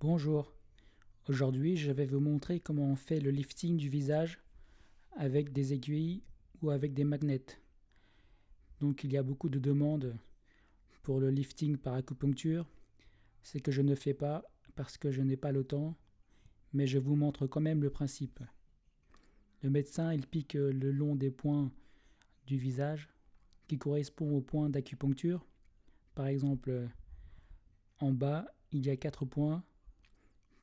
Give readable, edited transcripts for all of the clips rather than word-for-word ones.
Bonjour, aujourd'hui je vais vous montrer comment on fait le lifting du visage avec des aiguilles ou avec des magnets. Donc il y a beaucoup de demandes pour le lifting par acupuncture, c'est que je ne fais pas parce que je n'ai pas le temps, mais je vous montre quand même le principe. Le médecin il pique le long des points du visage qui correspond aux points d'acupuncture. Par exemple, en bas il y a 4 points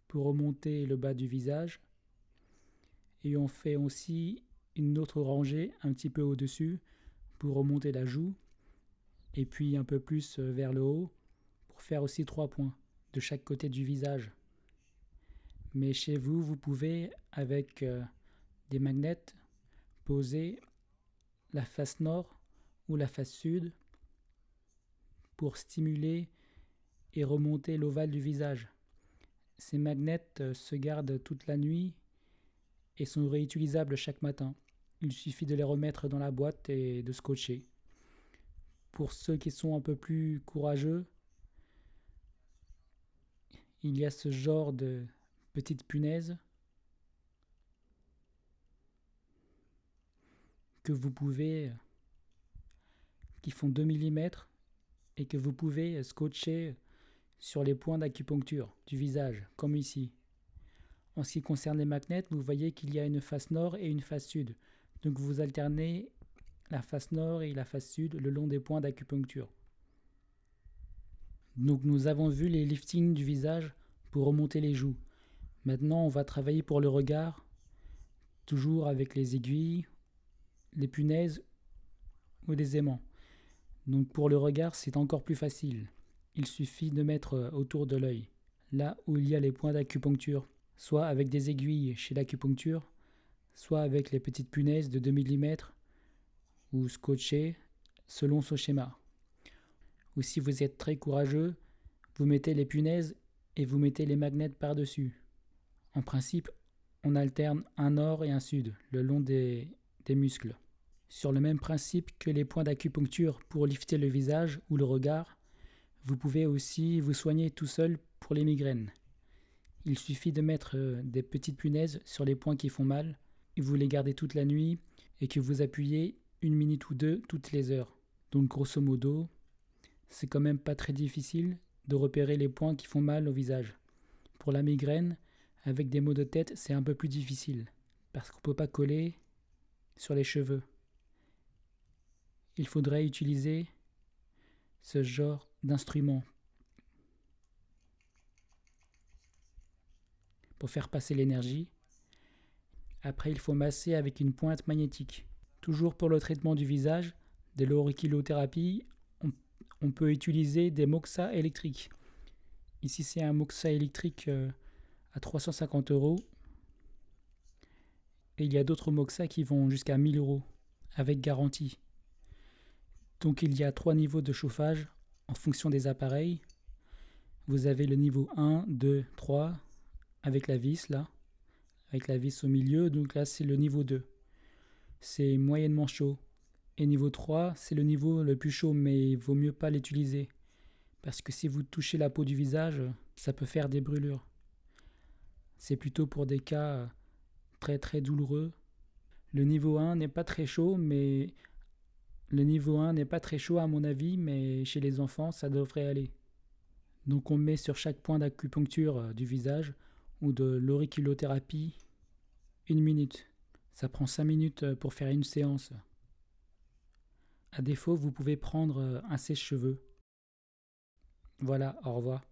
pour remonter le bas du visage. Et on fait aussi une autre rangée un petit peu au-dessus pour remonter la joue. Et puis un peu plus vers le haut pour faire aussi 3 points de chaque côté du visage. Mais chez vous, vous pouvez, avec des magnets, poser la face nord ou la face sud pour stimuler et remonter l'ovale du visage. Ces magnets se gardent toute la nuit et sont réutilisables chaque matin. Il suffit de les remettre dans la boîte et de scotcher. Pour ceux qui sont un peu plus courageux, il y a ce genre de petites punaises que vous pouvez, qui font 2 mm et que vous pouvez scotcher sur les points d'acupuncture du visage, comme ici. En ce qui concerne les magnets, vous voyez qu'il y a une face nord et une face sud. Donc vous alternez la face nord et la face sud le long des points d'acupuncture. Donc nous avons vu les liftings du visage pour remonter les joues. Maintenant on va travailler pour le regard, toujours avec les aiguilles, les punaises ou des aimants. Donc pour le regard c'est encore plus facile. Il suffit de mettre autour de l'œil, là où il y a les points d'acupuncture, soit avec des aiguilles chez l'acupuncture, soit avec les petites punaises de 2 mm ou scotchées selon ce schéma. Ou si vous êtes très courageux, vous mettez les punaises et vous mettez les magnets par-dessus. En principe, on alterne un nord et un sud le long des muscles. Sur le même principe que les points d'acupuncture pour lifter le visage ou le regard, vous pouvez aussi vous soigner tout seul pour les migraines. Il suffit de mettre des petites punaises sur les points qui font mal, et vous les gardez toute la nuit et que vous appuyez 1 minute ou 2 toutes les heures. Donc grosso modo, c'est quand même pas très difficile de repérer les points qui font mal au visage. Pour la migraine, avec des maux de tête, c'est un peu plus difficile, parce qu'on ne peut pas coller sur les cheveux. Il faudrait utiliser ce genre d'instrument pour faire passer l'énergie. Après, il faut masser avec une pointe magnétique. Toujours pour le traitement du visage, de l'auriculothérapie, on peut utiliser des moxa électriques. Ici, c'est un moxa électrique à 350 €. Et il y a d'autres moxa qui vont jusqu'à 1 000 € avec garantie. Donc il y a 3 niveaux de chauffage en fonction des appareils. Vous avez le niveau 1, 2, 3 avec la vis là, avec la vis au milieu. Donc là c'est le niveau 2. C'est moyennement chaud. Et niveau 3, c'est le niveau le plus chaud, mais il vaut mieux pas l'utiliser. Parce que si vous touchez la peau du visage, ça peut faire des brûlures. C'est plutôt pour des cas très très douloureux. Le niveau 1 n'est pas très chaud, mais le niveau 1 n'est pas très chaud à mon avis, mais chez les enfants, ça devrait aller. Donc on met sur chaque point d'acupuncture du visage ou de l'auriculothérapie 1 minute. Ça prend 5 minutes pour faire une séance. À défaut, vous pouvez prendre un sèche-cheveux. Voilà, au revoir.